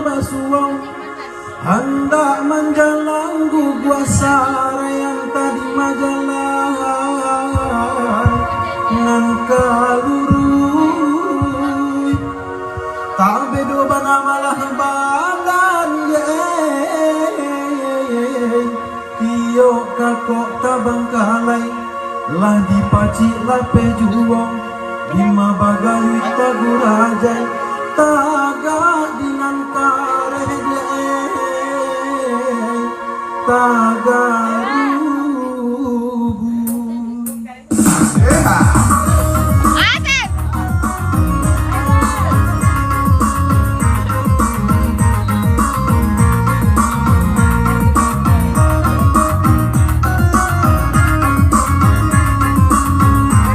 basuang hendak menjalan gua sara yang tadi majalah nan kalurui tak bedo bana malah badan iyo kakok tabang kalai lah dipaci lah pejuang lima bagai tagurajai taga dinan kare taga